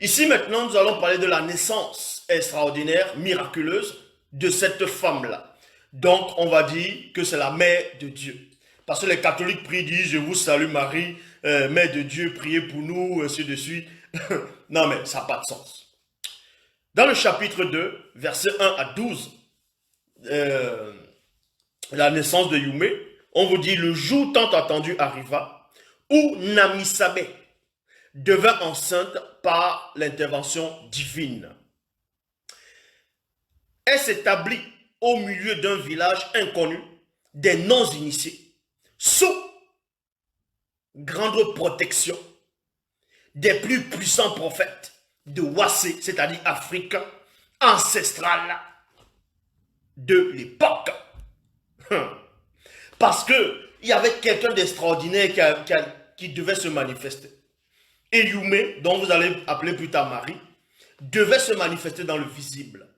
Ici maintenant, nous allons parler de la naissance extraordinaire, miraculeuse de cette femme-là. Donc, on va dire que c'est la mère de Dieu. Parce que les catholiques prient, disent, je vous salue Marie, mère de Dieu, priez pour nous, ainsi de suite. Non, mais ça n'a pas de sens. Dans le chapitre 2, versets 1 à 12, euh, la naissance de Yumé, on vous dit, le jour tant attendu arriva, où Namisabé devint enceinte par l'intervention divine. Elle s'établit au milieu d'un village inconnu, des non-initiés, sous grande protection des plus puissants prophètes de Wassé, c'est-à-dire Afrique ancestrale de l'époque. Parce que il y avait quelqu'un d'extraordinaire qui devait se manifester. Et Yumé, dont vous allez appeler plus tard Marie, devait se manifester dans le visible,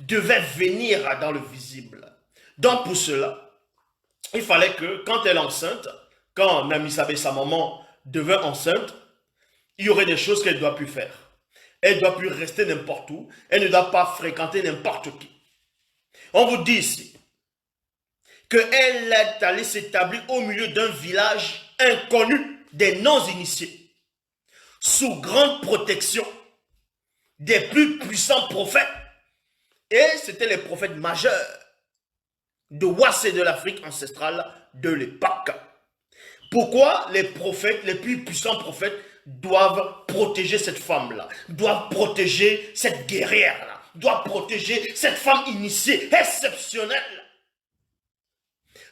devait venir dans le visible. Donc pour cela, il fallait que quand elle est enceinte, quand Namisabé, sa maman, devint enceinte, il y aurait des choses qu'elle ne doit plus faire. Elle ne doit plus rester n'importe où, elle ne doit pas fréquenter n'importe qui. On vous dit ici qu'elle est allée s'établir au milieu d'un village inconnu des non-initiés, sous grande protection des plus puissants prophètes. Et c'était les prophètes majeurs de Wassé de l'Afrique ancestrale de l'époque. Pourquoi les prophètes, les plus puissants prophètes, doivent protéger cette femme-là, doivent protéger cette guerrière-là, doivent protéger cette femme initiée, exceptionnelle.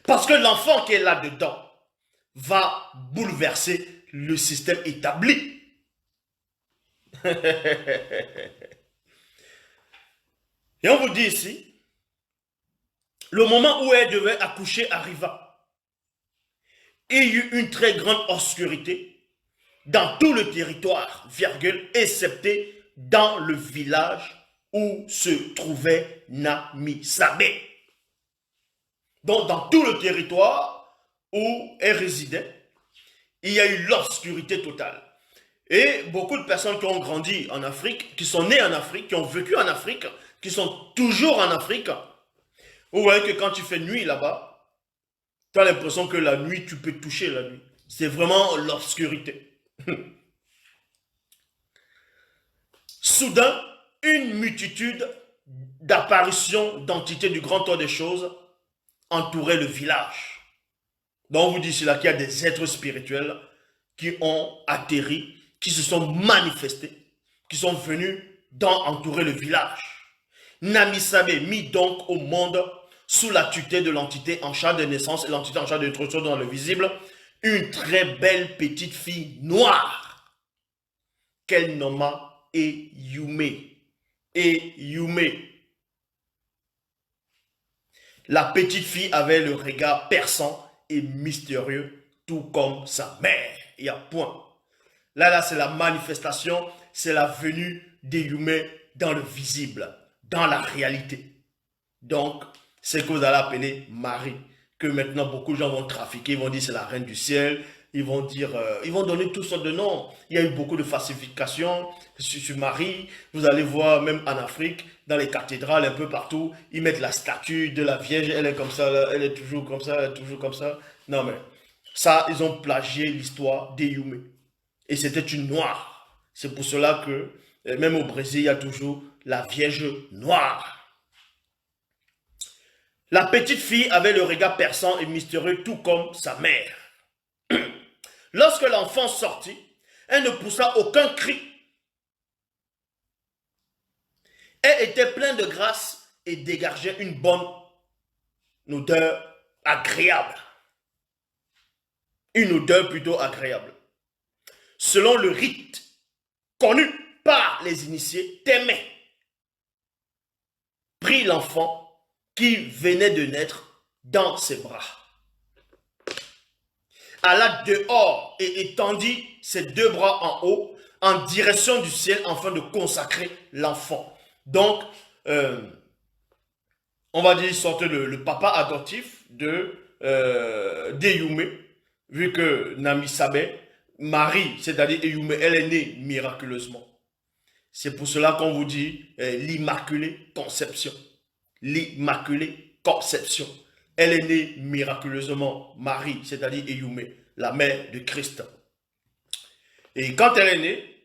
Parce que l'enfant qui est là-dedans va bouleverser le système établi. Et on vous dit ici, le moment où elle devait accoucher arriva. Il y eut une très grande obscurité dans tout le territoire, virgule, excepté dans le village où se trouvait Namisabé. Donc, dans tout le territoire où elle résidait, il y a eu l'obscurité totale. Et beaucoup de personnes qui ont grandi en Afrique, qui sont nées en Afrique, qui ont vécu en Afrique, qui sont toujours en Afrique, vous voyez que quand tu fais nuit là-bas, tu as l'impression que la nuit, tu peux toucher la nuit. C'est vraiment l'obscurité. Soudain, une multitude d'apparitions d'entités du grand ordre des choses entourait le village. Donc on vous dit cela qu'il y a des êtres spirituels qui ont atterri, qui se sont manifestés, qui sont venus entourer le village. Namisabé mit donc au monde, sous la tutelle de l'entité en charge de naissance et l'entité en charge de l'introduction dans le visible, une très belle petite fille noire qu'elle nomma Eyumé. Eyumé. La petite fille avait le regard perçant et mystérieux, tout comme sa mère. Il y a point. Là, c'est la manifestation, c'est la venue d'Eyumé dans le visible, dans la réalité. Donc, c'est ce que vous allez appeler Marie, que maintenant beaucoup de gens vont trafiquer, ils vont dire c'est la reine du ciel, ils vont dire, ils vont donner toutes sortes de noms. Il y a eu beaucoup de falsifications sur Marie. Vous allez voir même en Afrique, dans les cathédrales, un peu partout, ils mettent la statue de la Vierge, elle est comme ça, elle est toujours comme ça, elle est toujours comme ça. Non mais, ça, ils ont plagié l'histoire d'Eyumé. Et c'était une noire. C'est pour cela que, même au Brésil, il y a toujours la Vierge noire. La petite fille avait le regard perçant et mystérieux, tout comme sa mère. Lorsque l'enfant sortit, elle ne poussa aucun cri. Elle était pleine de grâce et dégageait une bonne odeur agréable. Une odeur plutôt agréable. Selon le rite connu par les initiés, Témé prit l'enfant qui venait de naître dans ses bras, alla dehors et étendit ses deux bras en haut en direction du ciel afin de consacrer l'enfant. Donc, on va dire sortait le papa adoptif d'Eyumé, vu que Namisabé, Marie, c'est-à-dire Eyumé, elle est née miraculeusement. C'est pour cela qu'on vous dit l'Immaculée Conception. L'Immaculée Conception. Elle est née miraculeusement, Marie, c'est-à-dire Eyumé, la mère de Christ. Et quand elle est née,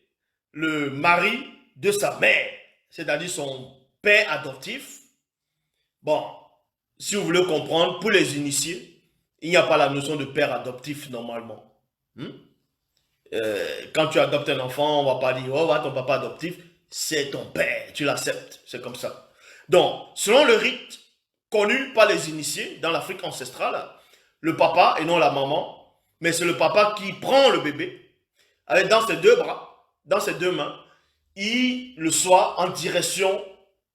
le mari de sa mère, c'est-à-dire son père adoptif, bon, si vous voulez comprendre, pour les initiés, il n'y a pas la notion de père adoptif normalement. Quand tu adoptes un enfant, on ne va pas dire, oh, va ton papa adoptif, c'est ton père, tu l'acceptes, c'est comme ça. Donc, selon le rite connu par les initiés dans l'Afrique ancestrale, le papa et non la maman, mais c'est le papa qui prend le bébé, avec dans ses deux bras, dans ses deux mains, il le soit en direction,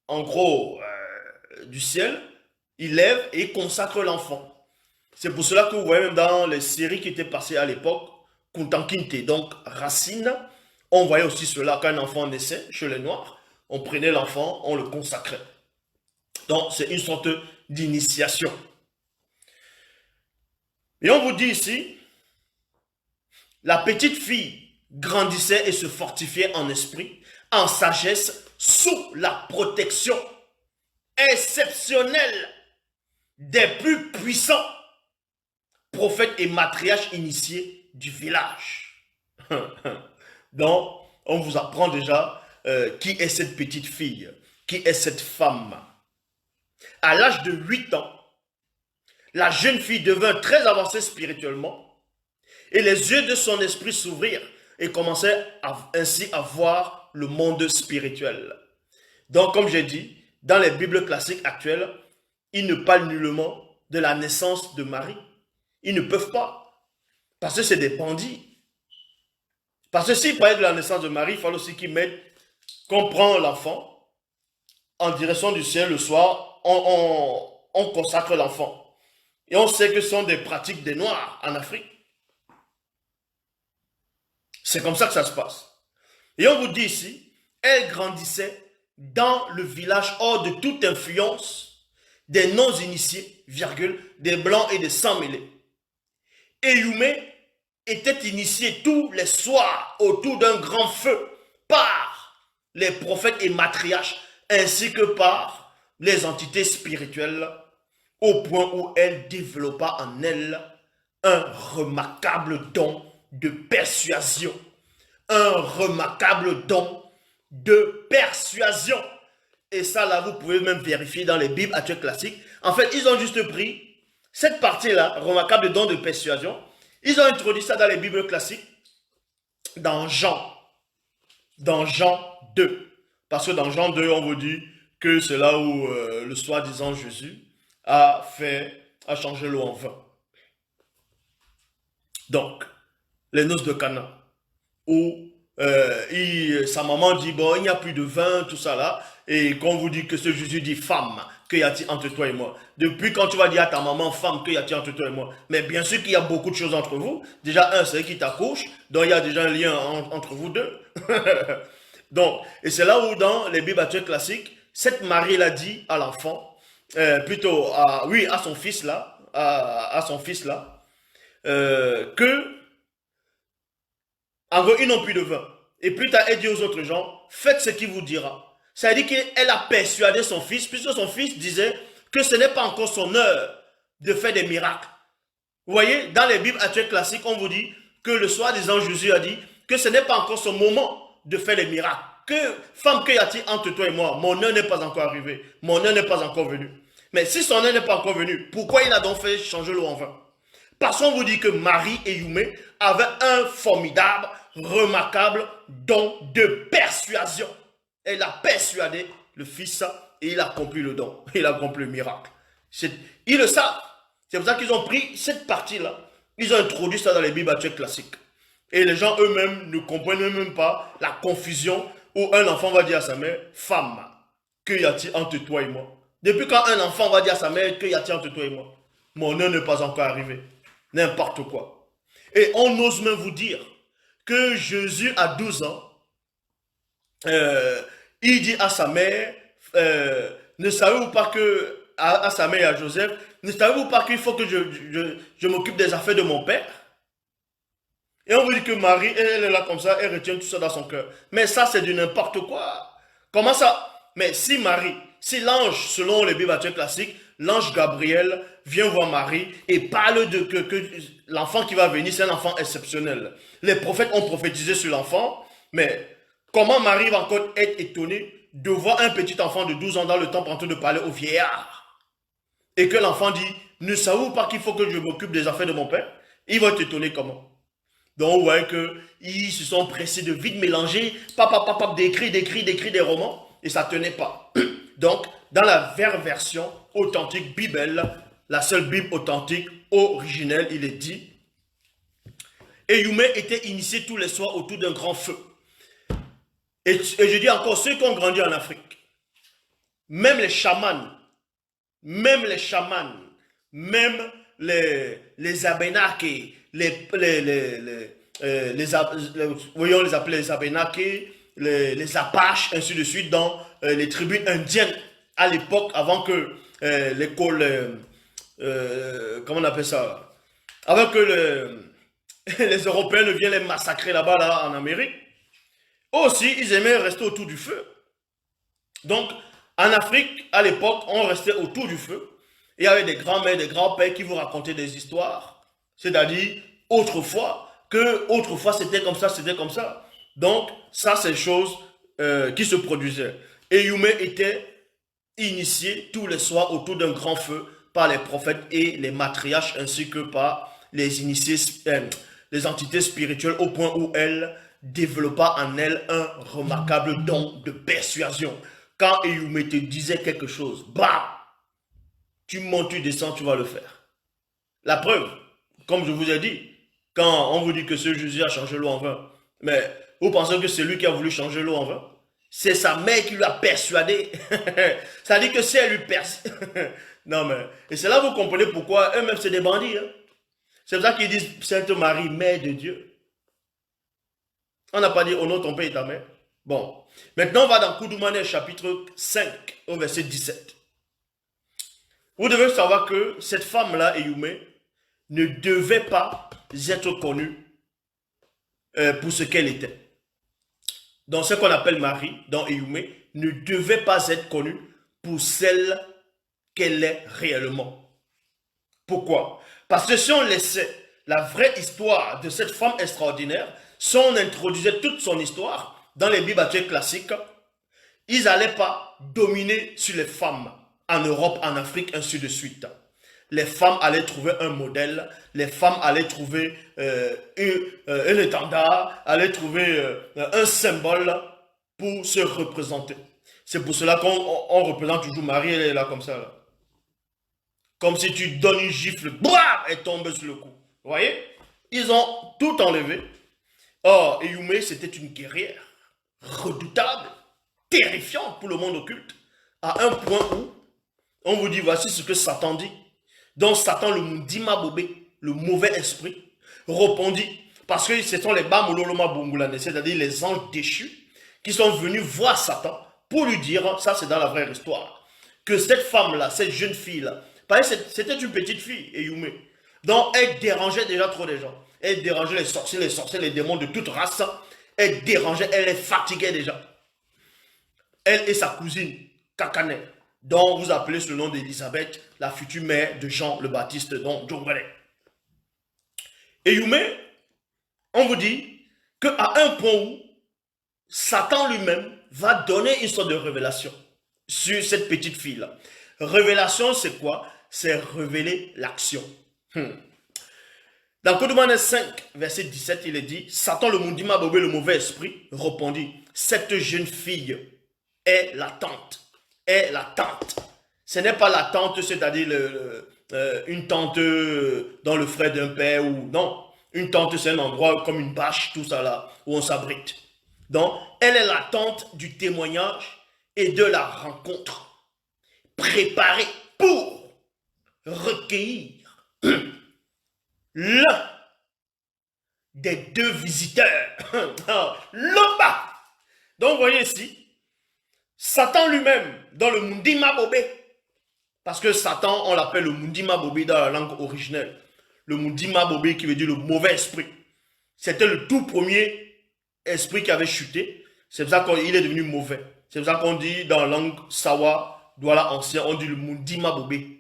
en gros, du ciel, il lève et consacre l'enfant. C'est pour cela que vous voyez même dans les séries qui étaient passées à l'époque, Kuntan Kinte, donc Racine, on voyait aussi cela quand un enfant naissait chez les Noirs, on prenait l'enfant, on le consacrait. Donc c'est une sorte d'initiation. Et on vous dit ici, la petite fille grandissait et se fortifiait en esprit, en sagesse, sous la protection exceptionnelle des plus puissants prophètes et matriarches initiés du village. Donc, on vous apprend déjà qui est cette petite fille, qui est cette femme. À l'âge de 8 ans, la jeune fille devint très avancée spirituellement et les yeux de son esprit s'ouvrirent et commençait ainsi à voir le monde spirituel. Donc, comme j'ai dit, dans les Bibles classiques actuelles, ils ne parlent nullement de la naissance de Marie. Ils ne peuvent pas, parce que c'est des bandits. Parce que s'ils parlaient de la naissance de Marie, il fallait aussi qu'ils mettent qu'on prend l'enfant en direction du ciel le soir, on consacre l'enfant. Et on sait que ce sont des pratiques des Noirs en Afrique. C'est comme ça que ça se passe. Et on vous dit ici, elle grandissait dans le village hors de toute influence des non-initiés, virgule, des blancs et des sans-mêlés. Eyumé était initié tous les soirs autour d'un grand feu par les prophètes et matriarches ainsi que par les entités spirituelles au point où elle développa en elle un remarquable don de persuasion. Un remarquable don de persuasion. Et ça, là, vous pouvez même vérifier dans les Bibles actuelles classiques. En fait, ils ont juste pris cette partie-là, remarquable don de persuasion. Ils ont introduit ça dans les Bibles classiques, dans Jean 2. Parce que dans Jean 2, on vous dit que c'est là où le soi-disant Jésus a changé l'eau en vin. Donc, les noces de Cana, où sa maman dit, bon, il n'y a plus de vin, tout ça là, et qu'on vous dit que ce Jésus dit, femme, que y a-t-il entre toi et moi? Depuis quand tu vas dire à ta maman, femme, que y a-t-il entre toi et moi? Mais bien sûr qu'il y a beaucoup de choses entre vous. Déjà, c'est qui t'accouche, donc il y a déjà un lien entre vous deux. Donc, et c'est là où dans les Bibles actuelles classiques, cette Marie l'a dit à l'enfant, plutôt à son fils là, que en gros, ils n'ont plus de vin. Et plus tard, elle dit aux autres gens, faites ce qu'il vous dira. Ça veut dire qu'elle a persuadé son fils, puisque son fils disait que ce n'est pas encore son heure de faire des miracles. Vous voyez, dans les Bibles actuelles classiques, on vous dit que le soi-disant Jésus a dit que ce n'est pas encore son moment de faire des miracles. Que, femme, que y a-t-il entre toi et moi? Mon heure n'est pas encore arrivée. Mon heure n'est pas encore venue. Mais si son heure n'est pas encore venue, pourquoi il a donc fait changer l'eau en vin? Parce qu'on vous dit que Marie Eyumé avait un formidable, remarquable don de persuasion. Elle a persuadé le fils et il a accompli le don. Il a accompli le miracle. Ils le savent. C'est pour ça qu'ils ont pris cette partie-là. Ils ont introduit ça dans les Bibles actuelles classiques. Et les gens eux-mêmes ne comprennent même pas la confusion où un enfant va dire à sa mère, femme, que y a-t-il entre toi et moi? Depuis quand un enfant va dire à sa mère, que y a-t-il entre toi et moi? Mon heure n'est pas encore arrivée. N'importe quoi. Et on ose même vous dire que Jésus a 12 ans, il dit à sa mère, ne savez-vous pas que, à sa mère et à Joseph, ne savez-vous pas qu'il faut que je m'occupe des affaires de mon père? Et on vous dit que Marie, elle est là comme ça, elle retient tout ça dans son cœur. Mais ça, c'est du n'importe quoi. Comment ça? Mais si Marie, si l'ange, selon les Bibles classiques, l'ange Gabriel vient voir Marie et parle de que l'enfant qui va venir, c'est un enfant exceptionnel. Les prophètes ont prophétisé sur l'enfant, mais comment Marie va encore être étonnée de voir un petit enfant de 12 ans dans le temple en train de parler au vieillard? Et que l'enfant dit, ne savez-vous pas qu'il faut que je m'occupe des affaires de mon père? Il va être étonné comment? Donc, vous voyez qu'ils se sont pressés de vite mélanger, d'écrire des romans, et ça ne tenait pas. Donc, dans la version authentique Bible, la seule Bible authentique, originelle, il est dit, Eyume était initié tous les soirs autour d'un grand feu. Et je dis encore, ceux qui ont grandi en Afrique, même les chamans, même les Abénakés, voyons les appeler les Abénakés, les Apaches, ainsi de suite, dans les tribus indiennes à l'époque, avant que l'école, comment on appelle ça, avant que les Européens ne viennent les massacrer là-bas, là, en Amérique. Aussi, ils aimaient rester autour du feu. Donc, en Afrique, à l'époque, on restait autour du feu. Il y avait des grands-mères, des grands-pères qui vous racontaient des histoires. C'est-à-dire, autrefois, c'était comme ça, c'était comme ça. Donc, ça, c'est des choses qui se produisaient. Et Yume était initié tous les soirs autour d'un grand feu par les prophètes et les matriarches, ainsi que par les initiés, les entités spirituelles, au point où elle développa en elle un remarquable don de persuasion. Quand Eyume te disait quelque chose, bah, tu montes, tu descends, tu vas le faire. La preuve, comme je vous ai dit, quand on vous dit que ce Jésus a changé l'eau en vin, mais vous pensez que c'est lui qui a voulu changer l'eau en vin? C'est sa mère qui lui a persuadé. Ça dit que si elle lui persuade... Non mais, et c'est là que vous comprenez pourquoi eux-mêmes c'est des bandits. Hein? C'est pour ça qu'ils disent Sainte Marie, Mère de Dieu. On n'a pas dit honore ton père et ta mère. Bon, maintenant on va dans Koudoumane chapitre 5 au verset 17. Vous devez savoir que cette femme-là, Eyume, ne devait pas être connue pour ce qu'elle était. Donc ce qu'on appelle Marie, dans Eyume, ne devait pas être connue pour celle qu'elle est réellement. Pourquoi? Parce que si on laissait la vraie histoire de cette femme extraordinaire, si on introduisait toute son histoire dans les Bibles classiques, ils n'allaient pas dominer sur les femmes en Europe, en Afrique, ainsi de suite. Les femmes allaient trouver un modèle, les femmes allaient trouver un étendard, allaient trouver un symbole pour se représenter. C'est pour cela qu'on représente toujours Marie, elle est là comme ça. Là. Comme si tu donnes une gifle, bam, elle tombe sur le cou. Vous voyez? Ils ont tout enlevé. Or, Eyume, c'était une guerrière redoutable, terrifiante pour le monde occulte, à un point où on vous dit, voici ce que Satan dit. Donc Satan, le Mundima Bobé, le mauvais esprit, répondit, parce que ce sont les Bamololoma Bongulane, c'est-à-dire les anges déchus, qui sont venus voir Satan pour lui dire, ça c'est dans la vraie histoire, que cette femme-là, cette jeune fille-là, c'était une petite fille, Eyume, donc elle dérangeait déjà trop les gens. Elle dérangeait les sorciers, les démons de toute race. Elle dérangeait, elle les fatiguait déjà. Elle et sa cousine, Kakane, dont vous appelez ce nom d'Élisabeth, la future mère de Jean le Baptiste, donc Djongale. Eyume, on vous dit qu'à un point où Satan lui-même va donner une sorte de révélation sur cette petite fille-là. Révélation, c'est quoi? C'est révéler l'action. Dans Koudoumane 5, verset 17, il est dit, Satan le Mundima Bobé, le mauvais esprit, répondit, cette jeune fille est la tante. Est la tante. Ce n'est pas la tante, c'est-à-dire une tante dans le frère d'un père ou non. Une tante, c'est un endroit comme une bâche, tout ça là, où on s'abrite. Donc, elle est la tante du témoignage et de la rencontre. Préparée pour recueillir l'un des deux visiteurs. L'Oba. Donc, vous voyez ici, Satan lui-même, dans le Mundima Bobé, parce que Satan, on l'appelle le Mundima Bobé dans la langue originelle. Le Mundima Bobé qui veut dire le mauvais esprit. C'était le tout premier esprit qui avait chuté. C'est pour ça qu'il est devenu mauvais. C'est pour ça qu'on dit dans la langue Sawa, Douala ancien, on dit le Mundima Bobé.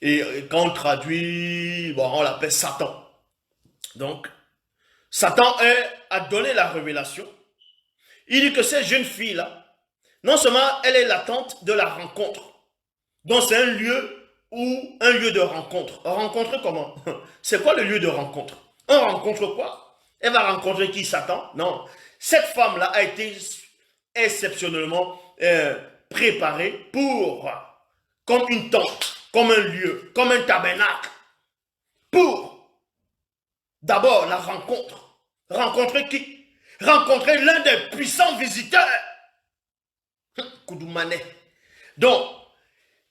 Et quand on traduit, bon, on l'appelle Satan. Donc, Satan a donné la révélation. Il dit que cette jeune fille-là, non seulement elle est l'attente de la rencontre. Donc c'est un lieu de rencontre. Rencontre comment? C'est quoi le lieu de rencontre? On rencontre quoi? Elle va rencontrer qui? Satan? Non. Cette femme-là a été exceptionnellement préparée comme une tente, comme un lieu, comme un tabernacle, pour d'abord la rencontre. Rencontrer qui? Rencontrer l'un des puissants visiteurs. Koudoumane. Donc,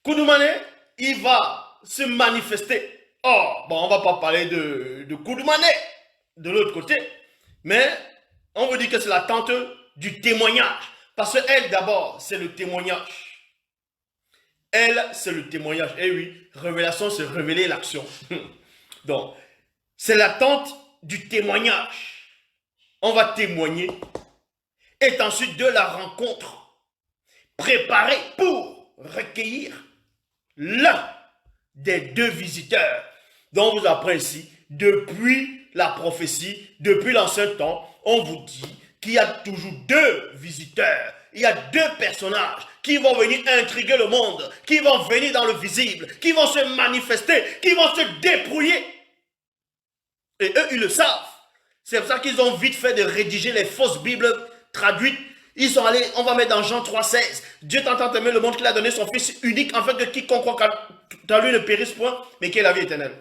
Koudoumane, il va se manifester. Oh, bon, on ne va pas parler de Koudoumane de l'autre côté, mais on vous dit que c'est la tente du témoignage. Parce qu'elle, d'abord, c'est le témoignage. Elle, c'est le témoignage. Eh oui, révélation, c'est révéler l'action. Donc, c'est la tente du témoignage. On va témoigner. Et ensuite de la rencontre, préparée pour recueillir l'un des deux visiteurs dont on vous apprend ici. Depuis la prophétie, depuis l'ancien temps, on vous dit qu'il y a toujours deux visiteurs. Il y a deux personnages qui vont venir intriguer le monde, qui vont venir dans le visible, qui vont se manifester, qui vont se débrouiller. Et eux, ils le savent. C'est pour ça qu'ils ont vite fait de rédiger les fausses Bibles traduites. Ils sont allés, on va mettre dans Jean 3,16. Dieu t'entend aimer le monde qu'il a donné son Fils unique, afin que quiconque croit qu'en lui ne périsse point, mais qu'il ait la vie éternelle.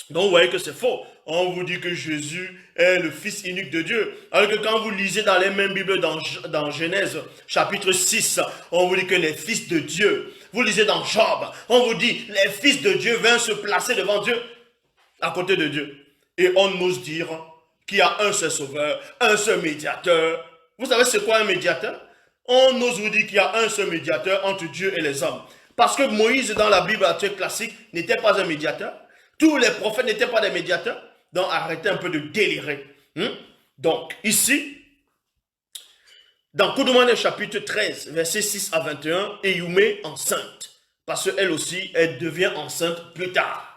Donc vous voyez que c'est faux. On vous dit que Jésus est le Fils unique de Dieu. Alors que quand vous lisez dans les mêmes Bibles, dans Genèse chapitre 6, on vous dit que les fils de Dieu. Vous lisez dans Job, on vous dit les fils de Dieu viennent se placer devant Dieu, à côté de Dieu. Et on ose dire qu'il y a un seul sauveur, un seul médiateur. Vous savez c'est quoi un médiateur? On ose vous dire qu'il y a un seul médiateur entre Dieu et les hommes. Parce que Moïse dans la Bible actuelle classique n'était pas un médiateur. Tous les prophètes n'étaient pas des médiateurs. Donc arrêtez un peu de délirer. Donc ici, dans Koudoumane chapitre 13, versets 6 à 21, Eyoumé enceinte. Parce qu'elle aussi, elle devient enceinte plus tard.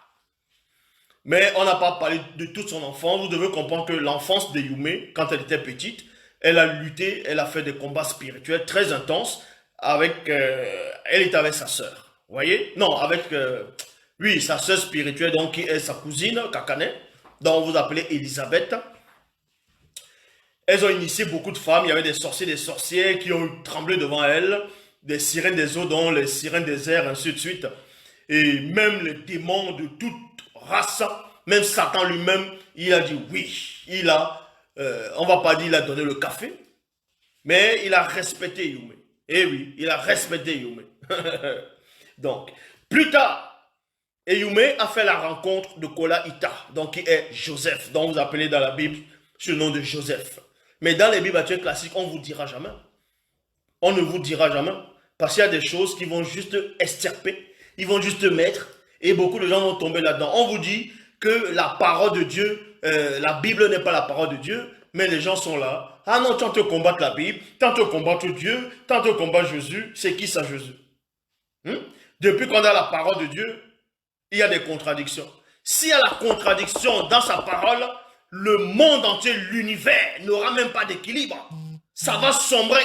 Mais on n'a pas parlé de toute son enfance. Vous devez comprendre que l'enfance de Youmé, quand elle était petite, elle a lutté, elle a fait des combats spirituels très intenses. Elle était avec sa sœur. Vous voyez? Non, avec sa sœur spirituelle, donc qui est sa cousine, Kakane, dont vous appelez Elisabeth. Elles ont initié beaucoup de femmes. Il y avait des sorciers, des sorcières qui ont tremblé devant elle, des sirènes des eaux, dont les sirènes des airs, ainsi de suite. Et même les démons de toute race, même Satan lui-même, il a dit oui. On va pas dire il a donné le café, mais il a respecté Youmé. Eh oui, il a respecté Youmé. Donc, plus tard, Youmé a fait la rencontre de Kola Ita, donc qui est Joseph, dont vous appelez dans la Bible sur le nom de Joseph. Mais dans les Bibles actuelles classiques, on ne vous dira jamais. On ne vous dira jamais. Parce qu'il y a des choses qui vont juste extirper, ils vont juste mettre, et beaucoup de gens vont tomber là-dedans. On vous dit que la parole de Dieu, la Bible n'est pas la parole de Dieu, mais les gens sont là. Ah non, tant te combattre la Bible, tant te combattre Dieu, tant te combattre Jésus. C'est qui ça, Jésus? Depuis qu'on a la parole de Dieu, il y a des contradictions. S'il y a la contradiction dans sa parole, le monde entier, l'univers, n'aura même pas d'équilibre. Ça va sombrer.